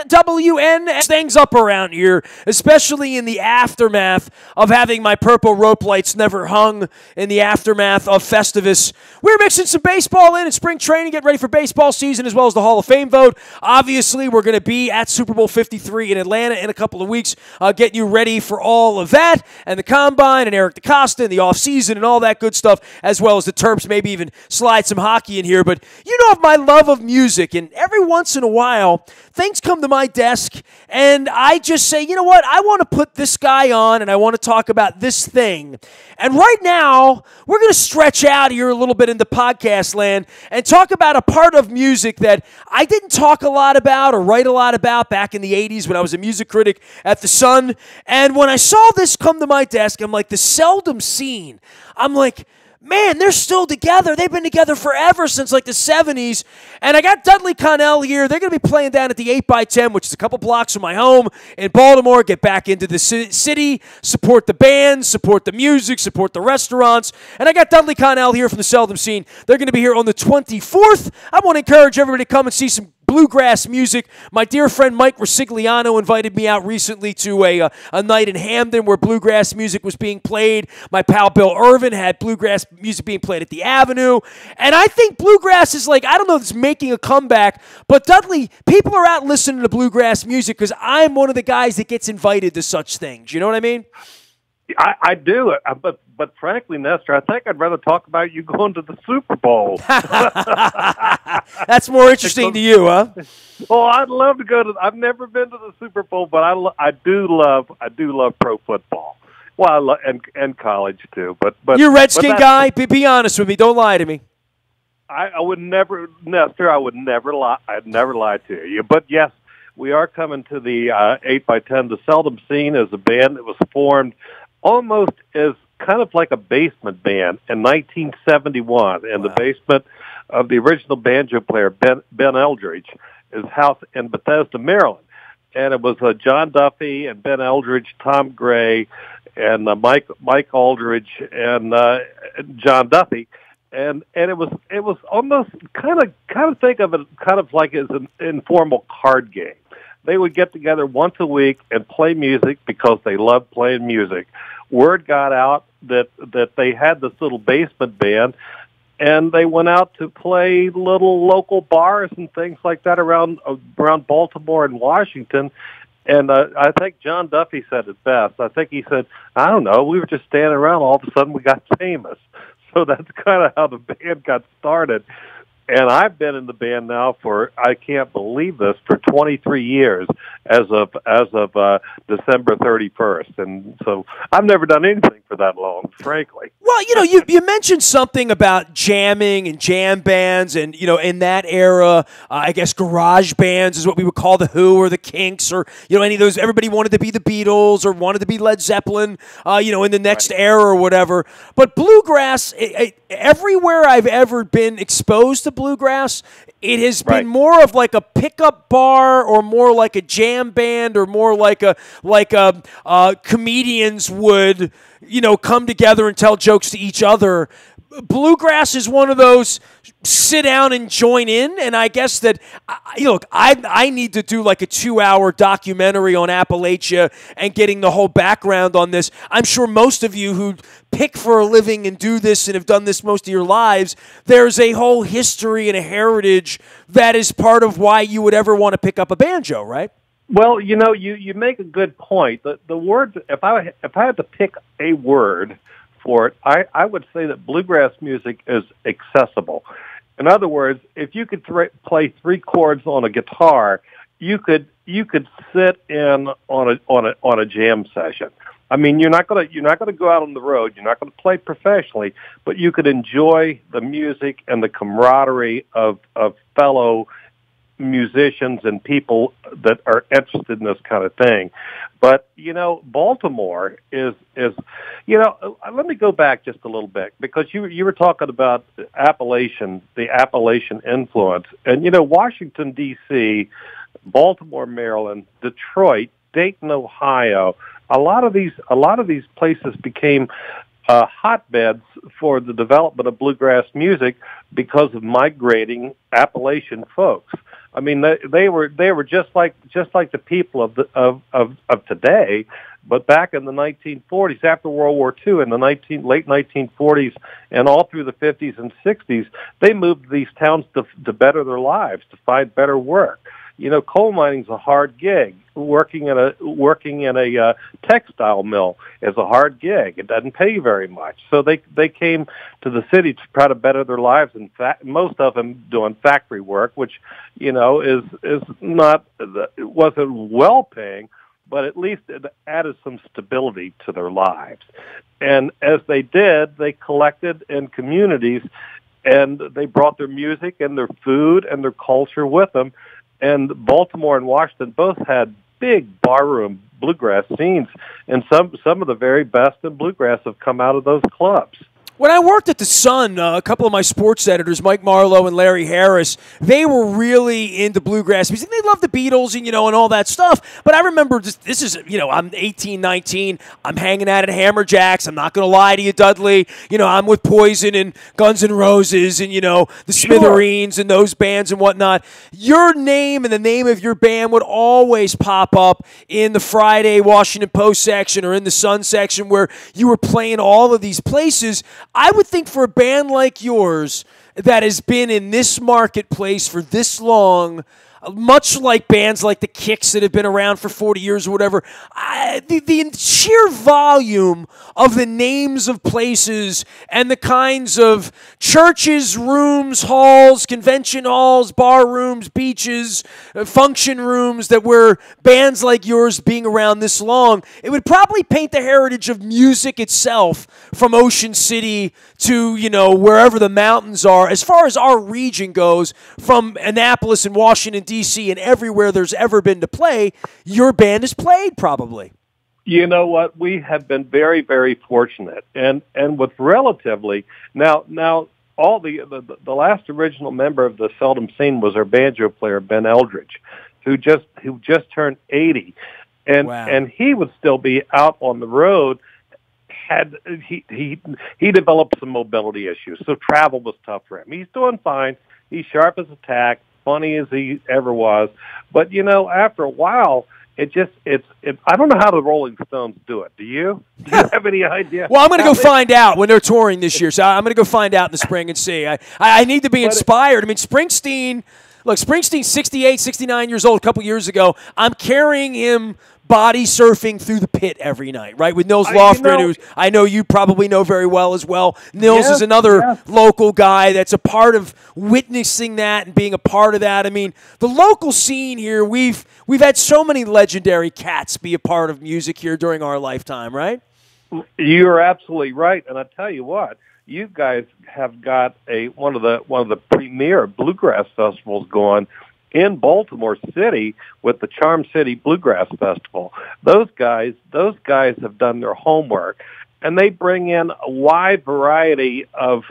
WN things up around here, especially in the aftermath of having my purple rope lights never hung in the aftermath of Festivus. We're mixing some baseball in spring training, getting ready for baseball season as well as the Hall of Fame vote. Obviously, we're going to be at Super Bowl 53 in Atlanta in a couple of weeks, getting you ready for all of that and the Combine and Eric DeCosta and the offseason and all that good stuff, as well as the Terps, maybe even slide some hockey in here. But you know of my love of music, and every once in a while, things come to my desk, and I just say, you know what, I want to put this guy on, and I want to talk about this thing. And right now, we're going to stretch out here a little bit into podcast land and talk about a part of music that I didn't talk a lot about or write a lot about back in the 80s when I was a music critic at The Sun. And when I saw this come to my desk, I'm like, the Seldom scene. I'm like, man, they're still together. They've been together forever, since like the 70s. And I got Dudley Connell here. They're going to be playing down at the 8x10, which is a couple blocks from my home in Baltimore. Get back into the city, support the band, support the music, support the restaurants. And I got Dudley Connell here from the Seldom scene. They're going to be here on the 24th. I want to encourage everybody to come and see some bluegrass music. My dear friend Mike Rosigliano invited me out recently to a night in Hamden where bluegrass music was being played. My pal Bill Irvin had bluegrass music being played at the Avenue. And I think bluegrass is like, I don't know if it's making a comeback, but Dudley, people are out listening to bluegrass music because I'm one of the guys that gets invited to such things. You know what I mean? I do, but frankly, Nestor, I think I'd rather talk about you going to the Super Bowl. That's more interesting to you, huh? Well, I'd love to go to. I've never been to the Super Bowl, but I do love pro football. Well, and college too. But you're a Redskin guy. Be honest with me. Don't lie to me. I would never, Nestor. I would never lie. I'd never lie to you. But yes, we are coming to the 8x10. The Seldom scene is a band that was formed almost as kind of like a basement band in 1971 in the basement of the original banjo player Ben Eldridge, his house in Bethesda, Maryland. And it was John Duffy and Ben Eldridge, Tom Gray, and Mike Aldridge and John Duffy. And it was almost kind of think of it kind of like as an informal card game. They would get together once a week and play music because they loved playing music. Word got out that they had this little basement band, and they went out to play little local bars and things like that around Baltimore and Washington. And I think John Duffy said it best. I think he said, I don't know, we were just standing around, all of a sudden we got famous. So that's kind of how the band got started. And I've been in the band now for, I can't believe this, for 23 years as of December 31st. And so I've never done anything for that long, frankly. Well, you know, you mentioned something about jamming and jam bands and, you know, in that era, I guess garage bands is what we would call the Who or the Kinks or, you know, any of those. Everybody wanted to be the Beatles or wanted to be Led Zeppelin, you know, in the next era or whatever. But bluegrass, everywhere I've ever been exposed to bluegrass, it has been more of like a pickup bar or more like a jam band or more like comedians would, you know, come together and tell jokes to each other. Bluegrass is one of those sit down and join in, and I guess that, look, I need to do like a 2-hour documentary on Appalachia and getting the whole background on this. I'm sure most of you who pick for a living and do this and have done this most of your lives, there's a whole history and a heritage that is part of why you would ever want to pick up a banjo, right? Well, you know, you make a good point. The word, if I had to pick a word for it, I would say that bluegrass music is accessible. In other words, if you could play 3 chords on a guitar, you could sit in on a jam session. I mean, you're not gonna go out on the road. You're not gonna play professionally, but you could enjoy the music and the camaraderie of fellow musicians and people that are interested in this kind of thing. But, you know, Baltimore is, you know, let me go back just a little bit because you were talking about the Appalachian influence. And, you know, Washington, D.C., Baltimore, Maryland, Detroit, Dayton, Ohio, a lot of these places became hotbeds for the development of bluegrass music because of migrating Appalachian folks. I mean, they were just like the people of today. But back in the 1940s, after World War II, in the late 1940s, and all through the 50s and 60s, they moved to these towns to better their lives, to find better work. You know, coal mining's a hard gig. Working in a textile mill is a hard gig. It doesn't pay very much. So they came to the city to try to better their lives. In fact, most of them doing factory work, which, you know, is not, it wasn't well paying, but at least it added some stability to their lives. And as they did, they collected in communities, and they brought their music and their food and their culture with them. And Baltimore and Washington both had big barroom bluegrass scenes, and some of the very best in bluegrass have come out of those clubs. When I worked at The Sun, a couple of my sports editors, Mike Marlowe and Larry Harris, they were really into bluegrass music. They loved the Beatles and, you know, and all that stuff. But I remember this is, you know, I'm 18, 19. I'm hanging out at Hammerjacks. I'm not going to lie to you, Dudley. You know, I'm with Poison and Guns N' Roses and, you know, the Smithereens and those bands and whatnot. Your name and the name of your band would always pop up in the Friday Washington Post section or in the Sun section where you were playing all of these places. I would think for a band like yours that has been in this marketplace for this long, much like bands like the Kicks that have been around for 40 years or whatever, the sheer volume of the names of places and the kinds of churches, rooms, halls, convention halls, bar rooms, beaches, function rooms that were bands like yours being around this long, it would probably paint the heritage of music itself from Ocean City to, you know, wherever the mountains are. As far as our region goes, from Annapolis and Washington, D.C. and everywhere there's ever been to play, your band has played probably. You know what? We have been very, very fortunate, and with relatively now all the last original member of the Seldom scene was our banjo player Ben Eldridge, who just turned 80, and wow. And he would still be out on the road. He developed some mobility issues, so travel was tough for him. He's doing fine. He's sharp as a tack, funny as he ever was. But, you know, after a while, it's I don't know how the Rolling Stones do it. Do you? Do you have any idea? Well, I'm going to go find out when they're touring this year. So I'm going to go find out in the spring and see. I need to be inspired. I mean, Springsteen's 68, 69 years old a couple years ago. I'm carrying him body surfing through the pit every night, right? With Nils Lofgren, who I know you probably know very well as well. Nils is another local guy that's a part of witnessing that and being a part of that. I mean, the local scene here, we've had so many legendary cats be a part of music here during our lifetime, right? You're absolutely right, and I tell you what, you guys have got one of the premier bluegrass festivals going in Baltimore City with the Charm City Bluegrass Festival. Those guys have done their homework, and they bring in a wide variety of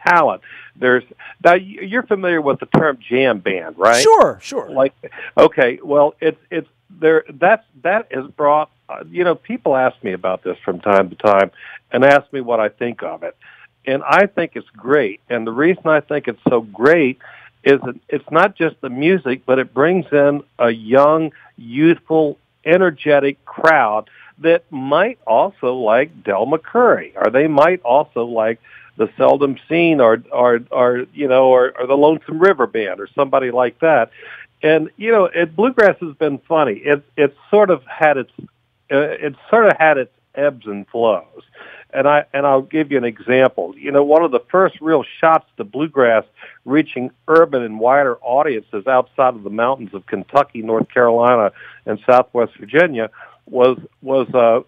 talent. Now you're familiar with the term jam band, right? Sure. Like, okay, well, it's there. That has brought. You know, people ask me about this from time to time, and ask me what I think of it, and I think it's great. And the reason I think it's so great is that it's not just the music, but it brings in a young, youthful, energetic crowd that might also like Del McCurry, or they might also like the Seldom scene, or the Lonesome River Band, or somebody like that. And you know, bluegrass has been funny. It's sort of had its ebbs and flows. And I'll give you an example. You know, one of the first real shots to bluegrass reaching urban and wider audiences outside of the mountains of Kentucky, North Carolina, and Southwest Virginia was the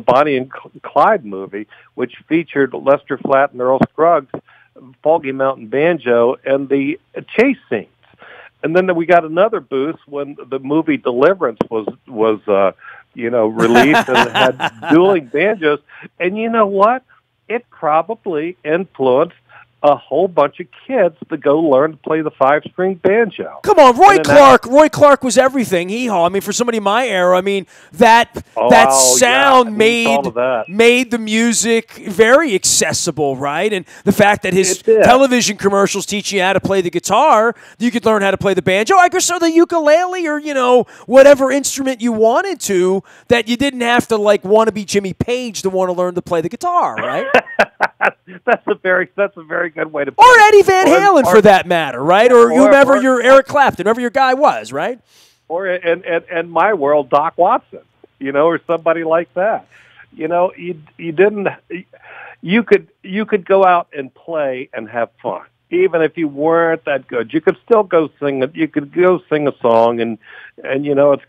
Bonnie and Clyde movie, which featured Lester Flatt and Earl Scruggs, Foggy Mountain Banjo, and the chase scenes. And then we got another boost when the movie Deliverance was released and had dueling banjos. And you know what? It probably influenced a whole bunch of kids to go learn to play the 5-string banjo. Come on, Roy Clark. Roy Clark was everything. I mean, for somebody my era, I mean, that sound made the music very accessible, right? And the fact that his television commercials teach you how to play the guitar, you could learn how to play the banjo, I guess, or the ukulele, or whatever instrument you wanted to. That you didn't have to want to be Jimmy Page to want to learn to play the guitar, right? That's a very good way to put it. Or Eddie Van Halen, for that matter, right? Or whomever your Eric Clapton, whoever your guy was, right? Or in my world, Doc Watson, or somebody like that. You could go out and play and have fun, even if you weren't that good. You could still go sing it. You could go sing a song, and it's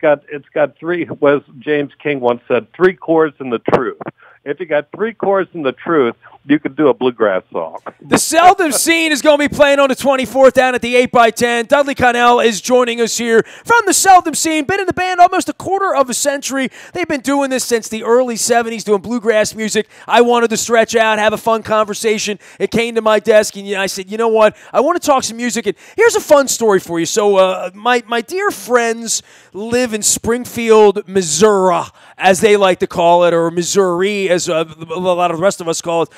got three. Was James King once said, 3 chords in the truth. If you got 3 chords in the truth, you could do a bluegrass song. The Seldom Scene is going to be playing on the 24th down at the 8x10. Dudley Connell is joining us here from the Seldom Scene. Been in the band almost a quarter of a century. They've been doing this since the early 70s, doing bluegrass music. I wanted to stretch out, have a fun conversation. It came to my desk, and I said, you know what? I want to talk some music. And here's a fun story for you. So my dear friends live in Springfield, Missouri, as they like to call it, or Missouri, as a lot of the rest of us call it,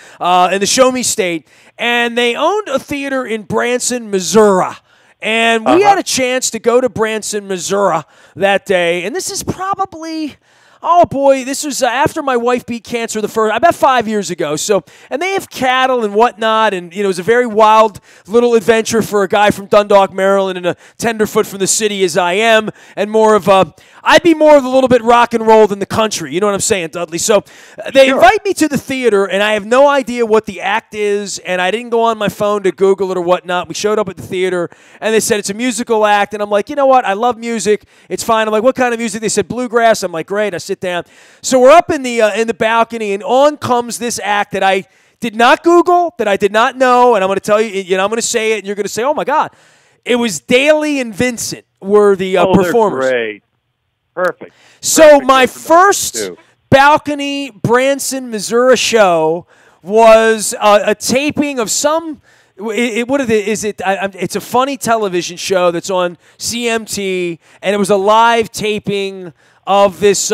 in the Show Me State. And they owned a theater in Branson, Missouri. And we had a chance to go to Branson, Missouri that day. And this is probably... Oh, boy, this was after my wife beat cancer about 5 years ago. So, and they have cattle and whatnot, and, it was a very wild little adventure for a guy from Dundalk, Maryland, and a tenderfoot from the city as I am, and I'd be more of a little bit rock and roll than the country. You know what I'm saying, Dudley? So they invite me to the theater, and I have no idea what the act is, and I didn't go on my phone to Google it or whatnot. We showed up at the theater, and they said it's a musical act, and I'm like, you know what? I love music. It's fine. I'm like, what kind of music? They said bluegrass. I'm like, great. I sit down. So we're up in the balcony, and on comes this act that I did not Google, that I did not know, and I'm going to tell you, I'm going to say it, and you're going to say, oh, my God. It was Dudley and Vincent were the performers. They're great. Perfect. So my first balcony Branson, Missouri show was a taping of some... It's a funny television show that's on CMT, and it was a live taping of this...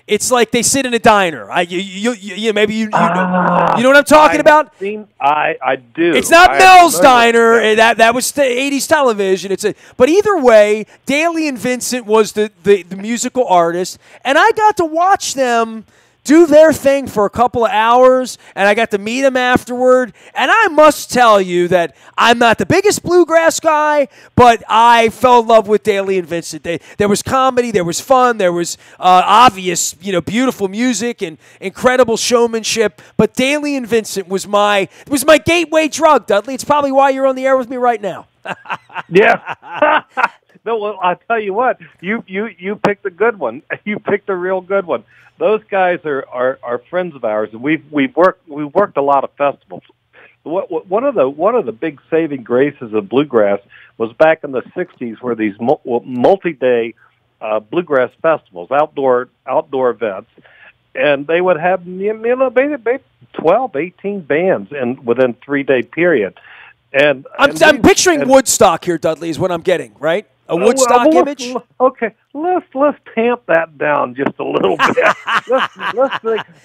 it's like they sit in a diner. Maybe you know what I'm talking about? I do. It's not Mel's Diner. That was the 80s television. But either way, Dudley and Vincent was the musical artist, and I got to watch them do their thing for a couple of hours, and I got to meet them afterward. And I must tell you that I'm not the biggest bluegrass guy, but I fell in love with Dudley and Vincent. There was comedy, there was fun, there was obvious, beautiful music and incredible showmanship. But Dudley and Vincent was my gateway drug, Dudley. It's probably why you're on the air with me right now. Yeah. No, well, I'll tell you what. You picked a good one. You picked a real good one. Those guys are friends of ours, and we've worked a lot of festivals. One of the big saving graces of bluegrass was back in the '60s, where these multi-day bluegrass festivals, outdoor events, and they would have maybe 12, 18 bands within 3-day period. And I'm picturing Woodstock here, Dudley, is what I'm getting, right? A Woodstock image? Okay, let's tamp that down just a little bit.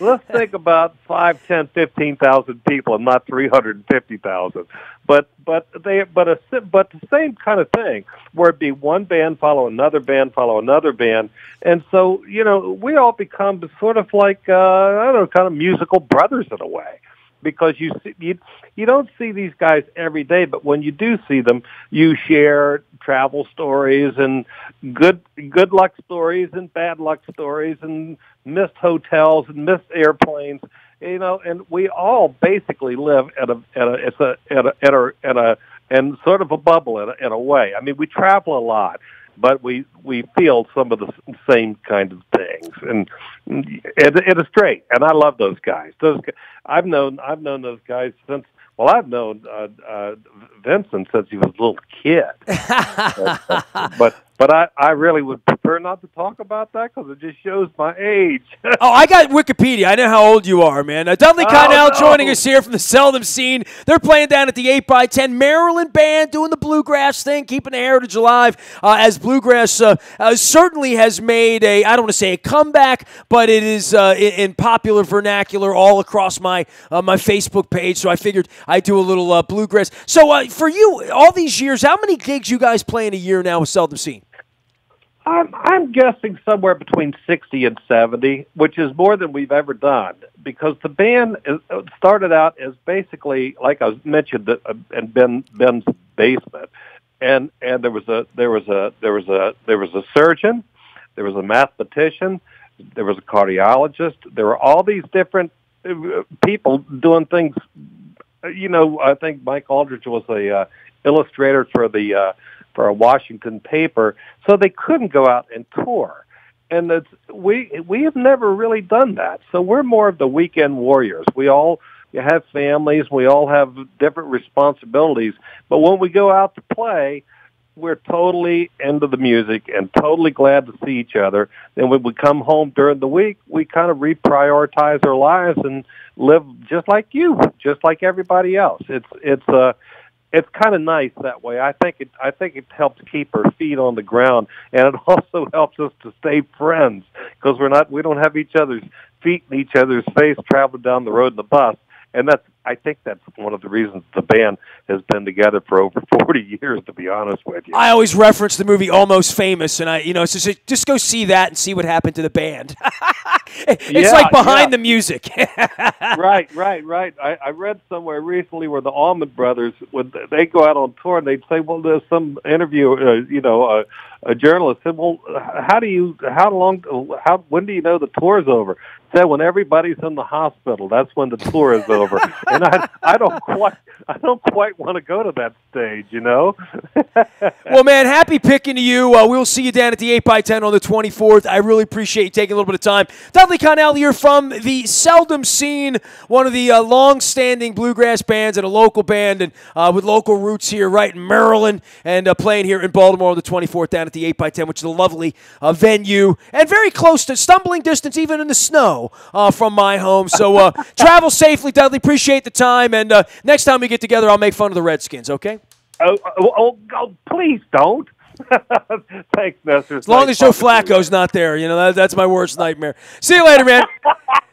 let's think about 5, 10, 15,000 people, and not 350,000. But the same kind of thing, where it'd be one band follow another band, and so we all become sort of like kind of musical brothers in a way. Because you don't see these guys every day, but when you do see them, you share travel stories and good luck stories and bad luck stories and missed hotels and missed airplanes. And we all basically live in sort of a bubble in a way. I mean, we travel a lot, but we feel some of the same kind of things, and it is great. And I love those guys. I've known those guys since. Well, I've known Vincent since he was a little kid. But I really would prefer not to talk about that because it just shows my age. Oh, I got Wikipedia. I know how old you are, man. Dudley Connell joining us here from the Seldom scene. They're playing down at the 8x10 Maryland band, doing the bluegrass thing, keeping the heritage alive, as bluegrass certainly has made I don't want to say a comeback, but it is in popular vernacular all across my my Facebook page, so I figured I'd do a little bluegrass. So for you, all these years, how many gigs you guys play in a year now with Seldom scene? I'm guessing somewhere between 60 and 70, which is more than we've ever done, because the band started out as basically, like I mentioned, in Ben's basement, and there was a surgeon, there was a mathematician, there was a cardiologist, there were all these different people doing things. I think Mike Aldridge was a illustrator for a Washington paper, so they couldn't go out and tour. And we have never really done that. So we're more of the weekend warriors. We all have families. We all have different responsibilities. But when we go out to play, we're totally into the music and totally glad to see each other. Then when we come home during the week, we kind of reprioritize our lives and live just like you, just like everybody else. It's kind of nice that way. I think it helps keep our feet on the ground, and it also helps us to stay friends because we don't have each other's feet in each other's face traveling down the road in the bus. And I think that's one of the reasons the band has been together for over 40 years, to be honest with you. I always reference the movie Almost Famous, and it's just go see that and see what happened to the band. It's like behind the music. Right. I read somewhere recently where the Allman Brothers, when they go out on tour, and they'd say, well, there's some interview, a journalist said, well, when do you know the tour's over? Said when everybody's in the hospital, that's when the tour is over. And I don't quite want to go to that stage, Well, man, happy picking to you. We'll see you down at the 8x10 on the 24th. I really appreciate you taking a little bit of time. Dudley Connell here from the Seldom scene, one of the long-standing bluegrass bands and a local band and with local roots here right in Maryland and playing here in Baltimore on the 24th down at the 8x10, which is a lovely venue and very close to stumbling distance even in the snow from my home. So travel safely, Dudley. Appreciate the time. And next time we get together, I'll make fun of the Redskins, okay? Oh please don't. Thanks, Nestor. As long as Joe Flacco's not there, that's my worst nightmare. See you later, man.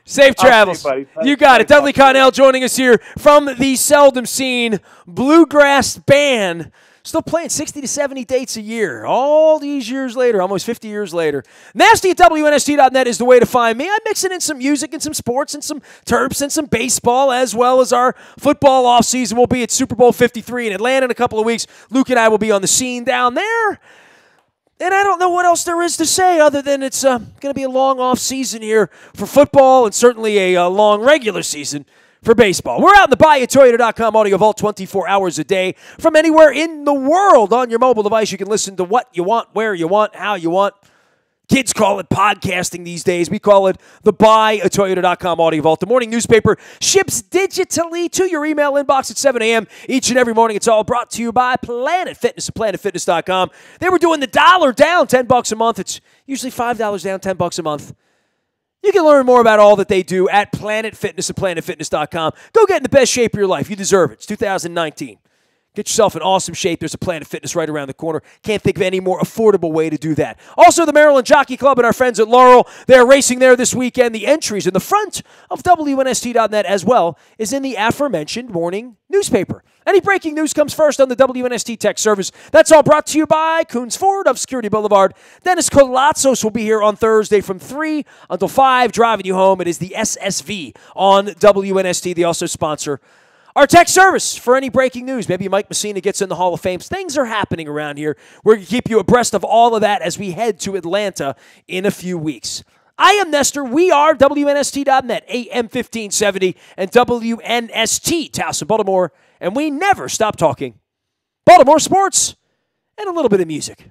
Safe travels. You got it. Dudley Connell joining us here from the Seldom scene bluegrass band. Still playing 60 to 70 dates a year. All these years later, almost 50 years later. Nasty at WNST.net is the way to find me. I'm mixing in some music and some sports and some Terps and some baseball, as well as our football offseason. We'll be at Super Bowl 53 in Atlanta in a couple of weeks. Luke and I will be on the scene down there. And I don't know what else there is to say other than it's going to be a long off-season here for football and certainly a long regular season for baseball. We're out in the BuyAToyota.com audio vault 24 hours a day from anywhere in the world on your mobile device. You can listen to what you want, where you want, how you want. Kids call it podcasting these days. We call it the BuyAToyota.com audio vault. The morning newspaper ships digitally to your email inbox at 7 a.m. each and every morning. It's all brought to you by Planet Fitness at PlanetFitness.com. They were doing the dollar down, $10 a month. It's usually $5 down, $10 a month. You can learn more about all that they do at Planet Fitness at PlanetFitness.com. Go get in the best shape of your life. You deserve it. It's 2019. Get yourself in awesome shape. There's a Planet Fitness right around the corner. Can't think of any more affordable way to do that. Also, the Maryland Jockey Club and our friends at Laurel, they're racing there this weekend. The entries in the front of WNST.net as well is in the aforementioned morning newspaper. Any breaking news comes first on the WNST Tech Service. That's all brought to you by Coons Ford of Security Boulevard. Dennis Colatzos will be here on Thursday from 3 until 5, driving you home. It is the SSV on WNST. They also sponsor our tech service for any breaking news. Maybe Mike Messina gets in the Hall of Fame. Things are happening around here. We're going to keep you abreast of all of that as we head to Atlanta in a few weeks. I am Nestor. We are WNST.net, AM 1570, and WNST, Towson, Baltimore. And we never stop talking Baltimore sports and a little bit of music.